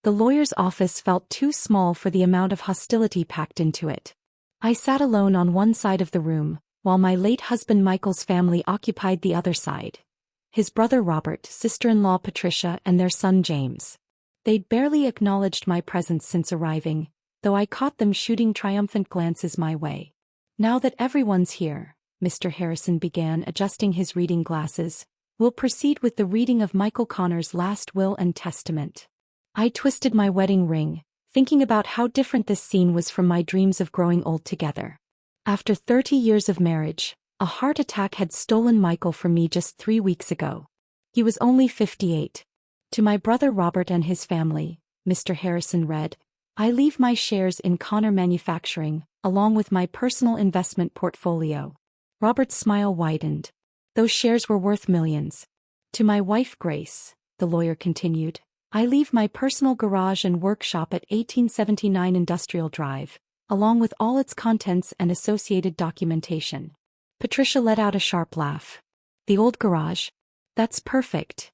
The lawyer's office felt too small for the amount of hostility packed into it. I sat alone on one side of the room, while my late husband Michael's family occupied the other side. His brother Robert, sister-in-law Patricia, and their son James. They'd barely acknowledged my presence since arriving, though I caught them shooting triumphant glances my way. Now that everyone's here, Mr. Harrison began, adjusting his reading glasses, we'll proceed with the reading of Michael Connor's last will and testament. I twisted my wedding ring, thinking about how different this scene was from my dreams of growing old together. After 30 years of marriage, a heart attack had stolen Michael from me just 3 weeks ago. He was only 58. To my brother Robert and his family, Mr. Harrison read, I leave my shares in Connor Manufacturing, along with my personal investment portfolio. Robert's smile widened. Those shares were worth millions. To my wife Grace, the lawyer continued, I leave my personal garage and workshop at 1879 Industrial Drive, along with all its contents and associated documentation. Patricia let out a sharp laugh. The old garage? That's perfect.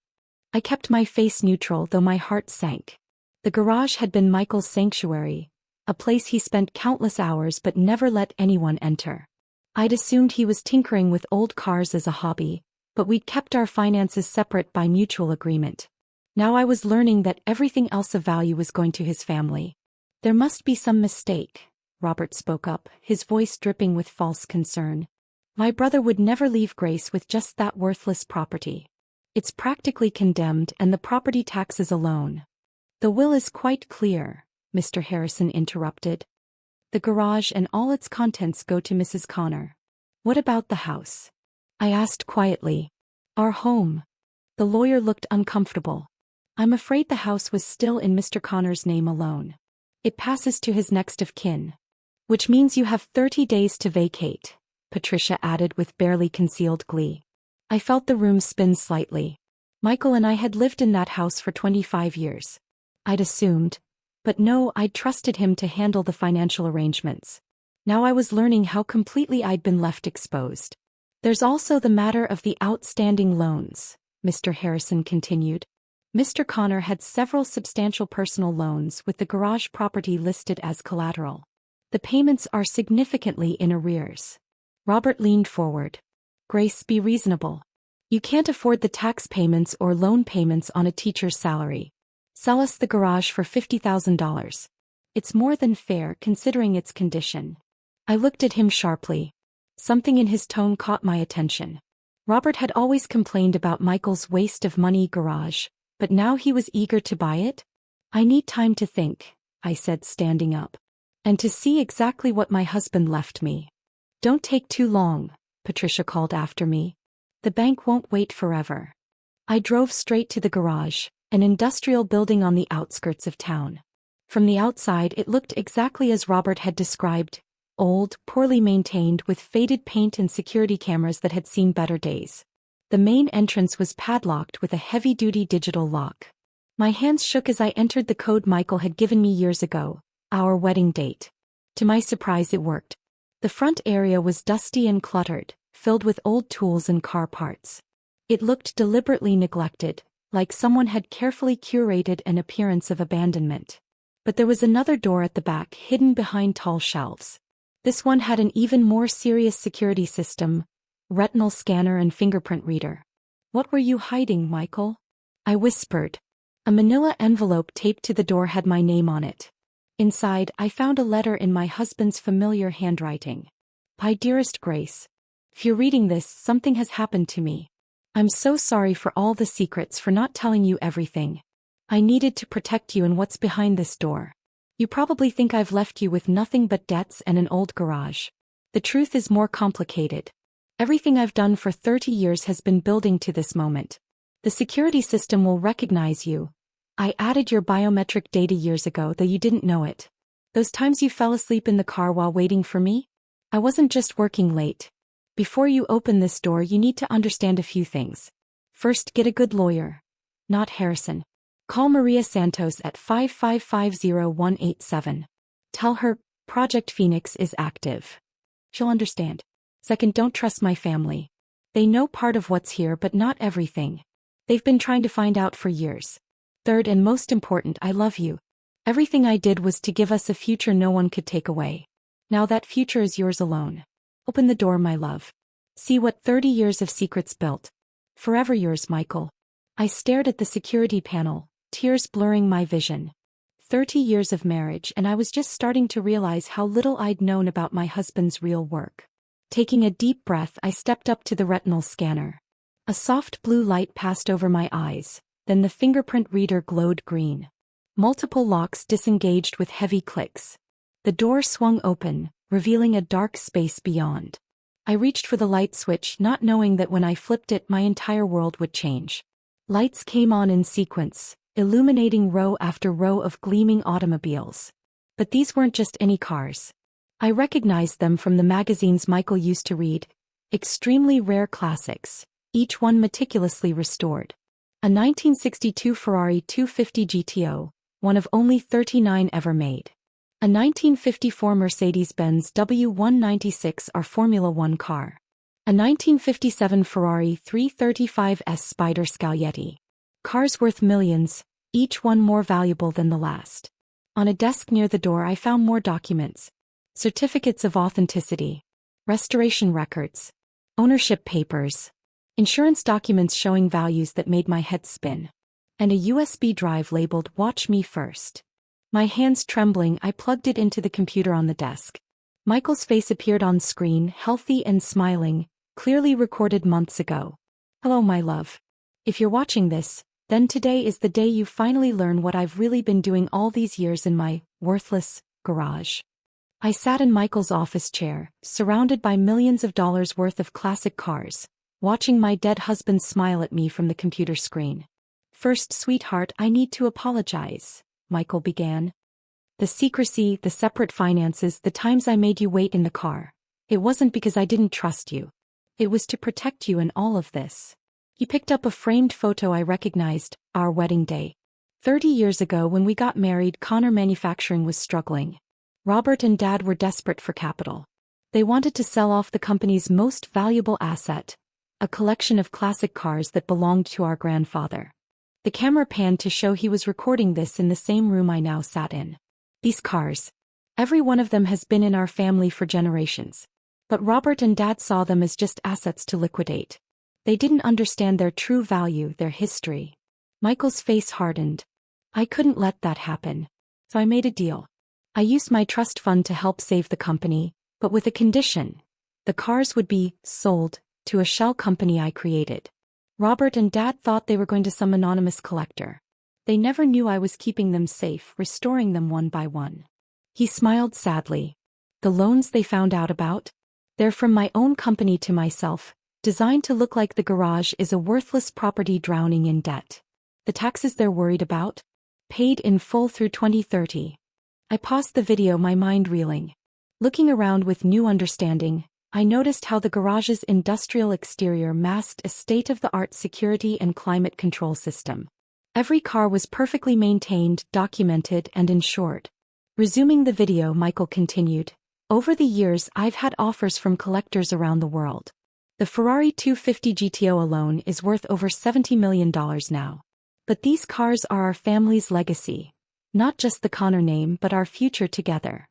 I kept my face neutral, though my heart sank. The garage had been Michael's sanctuary, a place he spent countless hours but never let anyone enter. I'd assumed he was tinkering with old cars as a hobby, but we'd kept our finances separate by mutual agreement. Now I was learning that everything else of value was going to his family. There must be some mistake, Robert spoke up, his voice dripping with false concern. My brother would never leave Grace with just that worthless property. It's practically condemned, and the property taxes alone. The will is quite clear, Mr. Harrison interrupted. The garage and all its contents go to Mrs. Connor. What about the house? I asked quietly. Our home. The lawyer looked uncomfortable. I'm afraid the house was still in Mr. Connor's name alone. It passes to his next of kin. Which means you have 30 days to vacate, Patricia added with barely concealed glee. I felt the room spin slightly. Michael and I had lived in that house for 25 years. I'd assumed, but no, I'd trusted him to handle the financial arrangements. Now I was learning how completely I'd been left exposed. There's also the matter of the outstanding loans, Mr. Harrison continued. Mr. Connor had several substantial personal loans with the garage property listed as collateral. The payments are significantly in arrears. Robert leaned forward. Grace, be reasonable. You can't afford the tax payments or loan payments on a teacher's salary. Sell us the garage for $50,000. It's more than fair considering its condition. I looked at him sharply. Something in his tone caught my attention. Robert had always complained about Michael's waste of money garage, but now he was eager to buy it? I need time to think, I said, standing up. And to see exactly what my husband left me. Don't take too long, Patricia called after me. The bank won't wait forever. I drove straight to the garage, an industrial building on the outskirts of town. From the outside it looked exactly as Robert had described, old, poorly maintained with faded paint and security cameras that had seen better days. The main entrance was padlocked with a heavy-duty digital lock. My hands shook as I entered the code Michael had given me years ago, our wedding date. To my surprise it worked. The front area was dusty and cluttered, filled with old tools and car parts. It looked deliberately neglected, like someone had carefully curated an appearance of abandonment. But there was another door at the back hidden behind tall shelves. This one had an even more serious security system, retinal scanner and fingerprint reader. What were you hiding, Michael? I whispered. A manila envelope taped to the door had my name on it. Inside, I found a letter in my husband's familiar handwriting. My dearest Grace. If you're reading this, something has happened to me. I'm so sorry for all the secrets, for not telling you everything. I needed to protect you and what's behind this door. You probably think I've left you with nothing but debts and an old garage. The truth is more complicated. Everything I've done for 30 years has been building to this moment. The security system will recognize you. I added your biometric data years ago, though you didn't know it. Those times you fell asleep in the car while waiting for me? I wasn't just working late. Before you open this door, you need to understand a few things. First, get a good lawyer. Not Harrison. Call Maria Santos at 5550187. Tell her, Project Phoenix is active. She'll understand. Second, don't trust my family. They know part of what's here but not everything. They've been trying to find out for years. Third and most important, I love you. Everything I did was to give us a future no one could take away. Now that future is yours alone. Open the door, my love. See what 30 years of secrets built. Forever yours, Michael. I stared at the security panel, tears blurring my vision. 30 years of marriage, and I was just starting to realize how little I'd known about my husband's real work. Taking a deep breath, I stepped up to the retinal scanner. A soft blue light passed over my eyes, then the fingerprint reader glowed green. Multiple locks disengaged with heavy clicks. The door swung open, revealing a dark space beyond. I reached for the light switch, not knowing that when I flipped it, my entire world would change. Lights came on in sequence, illuminating row after row of gleaming automobiles. But these weren't just any cars. I recognized them from the magazines Michael used to read, extremely rare classics, each one meticulously restored. A 1962 Ferrari 250 GTO, one of only 39 ever made. A 1954 Mercedes-Benz W196R Formula One car. A 1957 Ferrari 335S Spider Scaglietti. Cars worth millions, each one more valuable than the last. On a desk near the door I found more documents. Certificates of authenticity. Restoration records. Ownership papers. Insurance documents showing values that made my head spin. And a USB drive labeled "Watch Me First." My hands trembling, I plugged it into the computer on the desk. Michael's face appeared on screen, healthy and smiling, clearly recorded months ago. Hello, my love. If you're watching this, then today is the day you finally learn what I've really been doing all these years in my worthless garage. I sat in Michael's office chair, surrounded by millions of dollars worth of classic cars, watching my dead husband smile at me from the computer screen. First, sweetheart, I need to apologize, Michael began. The secrecy, the separate finances, the times I made you wait in the car. It wasn't because I didn't trust you. It was to protect you in all of this. He picked up a framed photo I recognized, our wedding day. 30 years ago when we got married, Connor Manufacturing was struggling. Robert and Dad were desperate for capital. They wanted to sell off the company's most valuable asset, a collection of classic cars that belonged to our grandfather. The camera panned to show he was recording this in the same room I now sat in. These cars. Every one of them has been in our family for generations. But Robert and Dad saw them as just assets to liquidate. They didn't understand their true value, their history. Michael's face hardened. I couldn't let that happen. So I made a deal. I used my trust fund to help save the company, but with a condition. The cars would be sold to a shell company I created. Robert and Dad thought they were going to some anonymous collector. They never knew I was keeping them safe, restoring them one by one. He smiled sadly. The loans they found out about? They're from my own company to myself, designed to look like the garage is a worthless property drowning in debt. The taxes they're worried about? Paid in full through 2030. I paused the video, my mind reeling. Looking around with new understanding, I noticed how the garage's industrial exterior masked a state-of-the-art security and climate control system. Every car was perfectly maintained, documented, and insured. Resuming the video, Michael continued, over the years I've had offers from collectors around the world. The Ferrari 250 GTO alone is worth over $70 million now. But these cars are our family's legacy. Not just the Connor name, but our future together.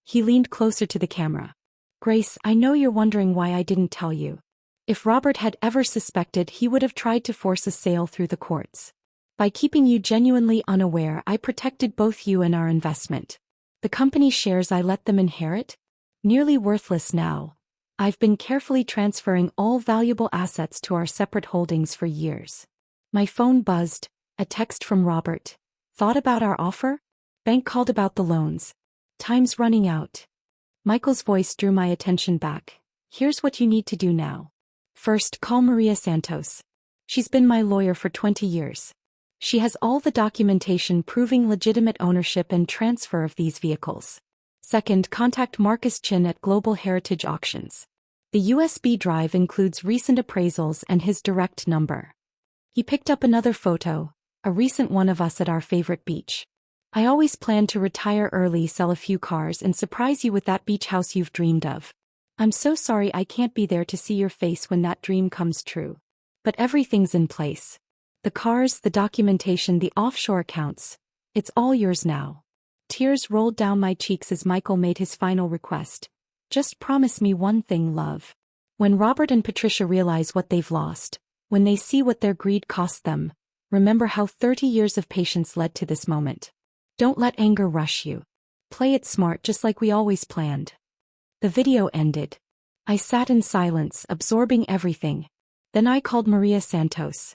He leaned closer to the camera. Grace, I know you're wondering why I didn't tell you. If Robert had ever suspected, he would have tried to force a sale through the courts. By keeping you genuinely unaware, I protected both you and our investment. The company shares I let them inherit? Nearly worthless now. I've been carefully transferring all valuable assets to our separate holdings for years. My phone buzzed, a text from Robert. Thought about our offer? Bank called about the loans. Time's running out. Michael's voice drew my attention back. Here's what you need to do now. First, call Maria Santos. She's been my lawyer for 20 years. She has all the documentation proving legitimate ownership and transfer of these vehicles. Second, contact Marcus Chin at Global Heritage Auctions. The USB drive includes recent appraisals and his direct number. He picked up another photo, a recent one of us at our favorite beach. I always planned to retire early, sell a few cars, and surprise you with that beach house you've dreamed of. I'm so sorry I can't be there to see your face when that dream comes true. But everything's in place. The cars, the documentation, the offshore accounts. It's all yours now. Tears rolled down my cheeks as Michael made his final request. Just promise me one thing, love. When Robert and Patricia realize what they've lost, when they see what their greed cost them, remember how 30 years of patience led to this moment. Don't let anger rush you. Play it smart just like we always planned. The video ended. I sat in silence, absorbing everything. Then I called Maria Santos.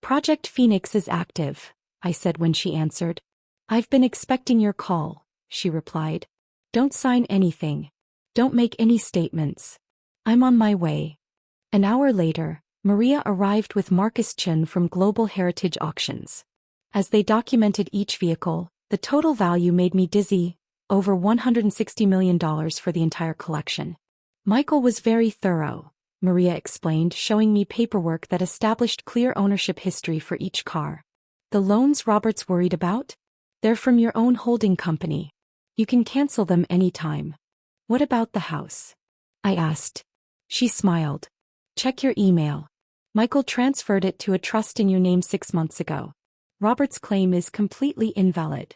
Project Phoenix is active, I said when she answered. I've been expecting your call, she replied. Don't sign anything. Don't make any statements. I'm on my way. An hour later, Maria arrived with Marcus Chen from Global Heritage Auctions. As they documented each vehicle, the total value made me dizzy, over $160 million for the entire collection. Michael was very thorough, Maria explained, showing me paperwork that established clear ownership history for each car. The loans Robert's worried about? They're from your own holding company. You can cancel them anytime. What about the house? I asked. She smiled. Check your email. Michael transferred it to a trust in your name 6 months ago. Robert's claim is completely invalid.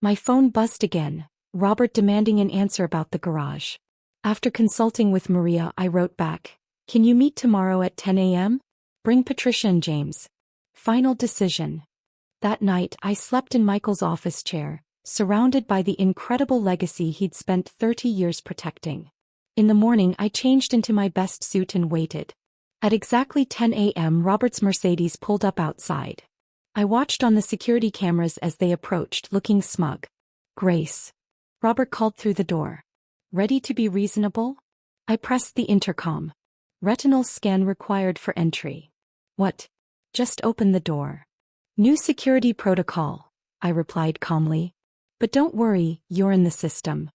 My phone buzzed again, Robert demanding an answer about the garage. After consulting with Maria, I wrote back, can you meet tomorrow at 10 a.m.? Bring Patricia and James. Final decision. That night, I slept in Michael's office chair, surrounded by the incredible legacy he'd spent 30 years protecting. In the morning, I changed into my best suit and waited. At exactly 10 a.m., Robert's Mercedes pulled up outside. I watched on the security cameras as they approached, looking smug. Grace. Robert called through the door. Ready to be reasonable? I pressed the intercom. Retinal scan required for entry. What? Just open the door. New security protocol, I replied calmly. But don't worry, you're in the system.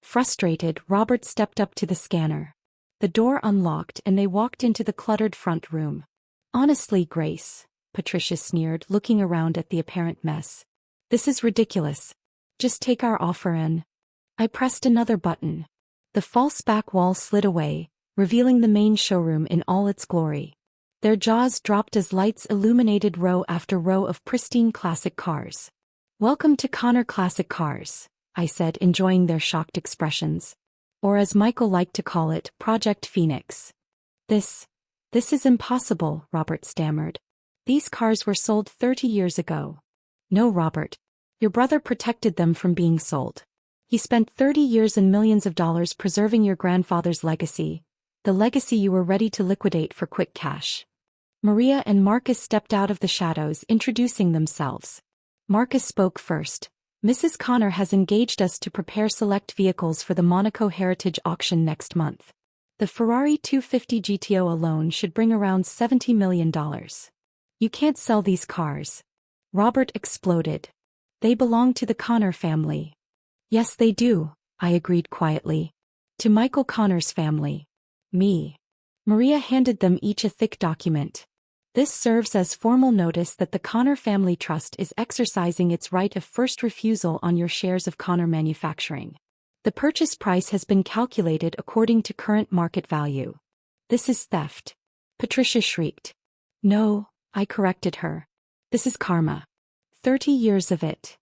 Frustrated, Robert stepped up to the scanner. The door unlocked and they walked into the cluttered front room. Honestly, Grace, Patricia sneered, looking around at the apparent mess. This is ridiculous. Just take our offer in. I pressed another button. The false back wall slid away, revealing the main showroom in all its glory. Their jaws dropped as lights illuminated row after row of pristine classic cars. Welcome to Connor Classic Cars, I said, enjoying their shocked expressions. Or as Michael liked to call it, Project Phoenix. This is impossible, Robert stammered. These cars were sold 30 years ago. No, Robert. Your brother protected them from being sold. He spent 30 years and millions of dollars preserving your grandfather's legacy, the legacy you were ready to liquidate for quick cash. Maria and Marcus stepped out of the shadows, introducing themselves. Marcus spoke first. Mrs. Connor has engaged us to prepare select vehicles for the Monaco Heritage Auction next month. The Ferrari 250 GTO alone should bring around $70 million. You can't sell these cars. Robert exploded. They belong to the Connor family. Yes, they do, I agreed quietly. To Michael Connor's family. Me. Maria handed them each a thick document. This serves as formal notice that the Connor Family Trust is exercising its right of first refusal on your shares of Connor Manufacturing. The purchase price has been calculated according to current market value. This is theft. Patricia shrieked. No, I corrected her. This is karma. 30 years of it.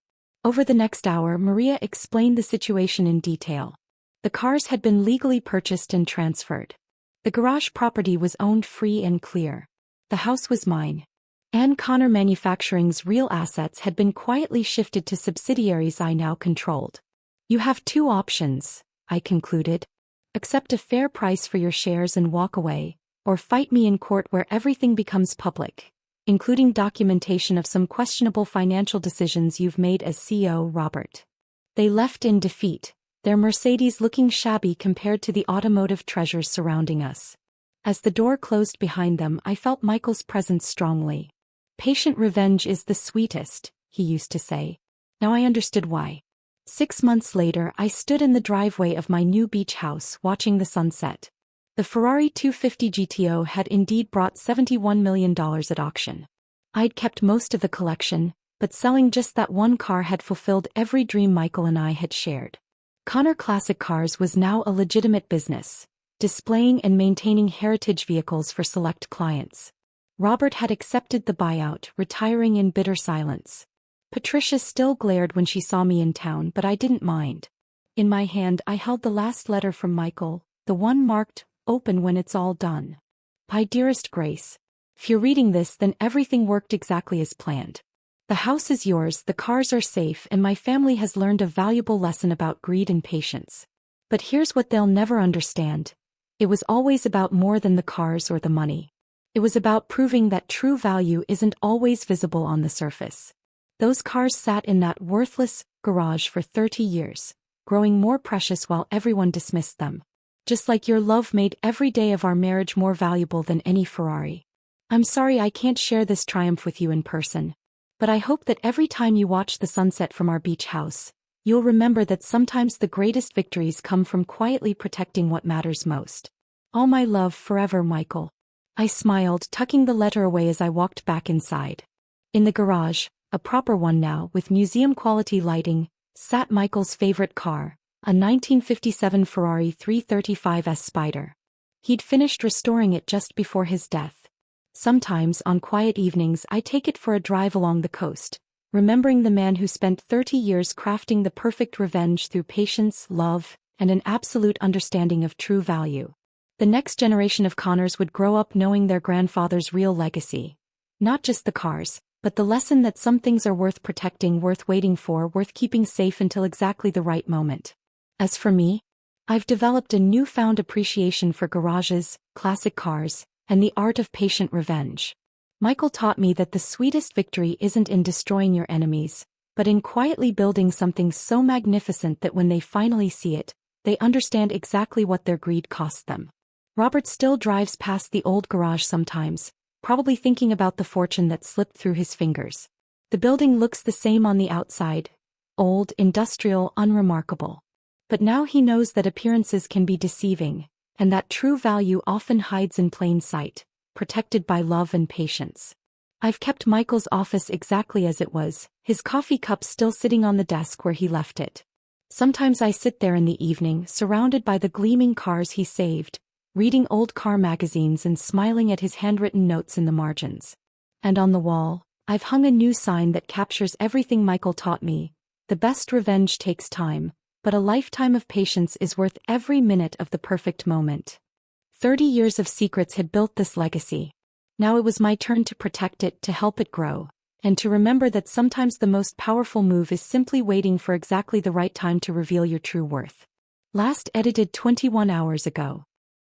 Over the next hour, Maria explained the situation in detail. The cars had been legally purchased and transferred. The garage property was owned free and clear. The house was mine. And Connor Manufacturing's real assets had been quietly shifted to subsidiaries I now controlled. You have two options, I concluded. Accept a fair price for your shares and walk away, or fight me in court where everything becomes public, including documentation of some questionable financial decisions you've made as CEO, Robert. They left in defeat, their Mercedes looking shabby compared to the automotive treasures surrounding us. As the door closed behind them, I felt Michael's presence strongly. Patient revenge is the sweetest, he used to say. Now I understood why. 6 months later, I stood in the driveway of my new beach house, watching the sunset. The Ferrari 250 GTO had indeed brought $71 million at auction. I'd kept most of the collection, but selling just that one car had fulfilled every dream Michael and I had shared. Connor Classic Cars was now a legitimate business, displaying and maintaining heritage vehicles for select clients. Robert had accepted the buyout, retiring in bitter silence. Patricia still glared when she saw me in town, but I didn't mind. In my hand I held the last letter from Michael, the one marked, "Open when it's all done." "My dearest Grace. If you're reading this, then everything worked exactly as planned. The house is yours, the cars are safe, and my family has learned a valuable lesson about greed and patience. But here's what they'll never understand. It was always about more than the cars or the money. It was about proving that true value isn't always visible on the surface. Those cars sat in that worthless garage for 30 years, growing more precious while everyone dismissed them. Just like your love made every day of our marriage more valuable than any Ferrari. I'm sorry I can't share this triumph with you in person. But I hope that every time you watch the sunset from our beach house, you'll remember that sometimes the greatest victories come from quietly protecting what matters most. All my love forever, Michael." I smiled, tucking the letter away as I walked back inside. In the garage, a proper one now with museum-quality lighting, sat Michael's favorite car, a 1957 Ferrari 335S Spider. He'd finished restoring it just before his death. Sometimes, on quiet evenings, I take it for a drive along the coast, remembering the man who spent 30 years crafting the perfect revenge through patience, love, and an absolute understanding of true value. The next generation of Connors would grow up knowing their grandfather's real legacy. Not just the cars, but the lesson that some things are worth protecting, worth waiting for, worth keeping safe until exactly the right moment. As for me, I've developed a newfound appreciation for garages, classic cars, and the art of patient revenge. Michael taught me that the sweetest victory isn't in destroying your enemies, but in quietly building something so magnificent that when they finally see it, they understand exactly what their greed cost them. Robert still drives past the old garage sometimes, probably thinking about the fortune that slipped through his fingers. The building looks the same on the outside, old, industrial, unremarkable. But now he knows that appearances can be deceiving, and that true value often hides in plain sight, protected by love and patience. I've kept Michael's office exactly as it was, his coffee cup still sitting on the desk where he left it. Sometimes I sit there in the evening, surrounded by the gleaming cars he saved, reading old car magazines and smiling at his handwritten notes in the margins. And on the wall, I've hung a new sign that captures everything Michael taught me: the best revenge takes time, but a lifetime of patience is worth every minute of the perfect moment. 30 years of secrets had built this legacy. Now it was my turn to protect it, to help it grow, and to remember that sometimes the most powerful move is simply waiting for exactly the right time to reveal your true worth. Last edited 21 hours ago.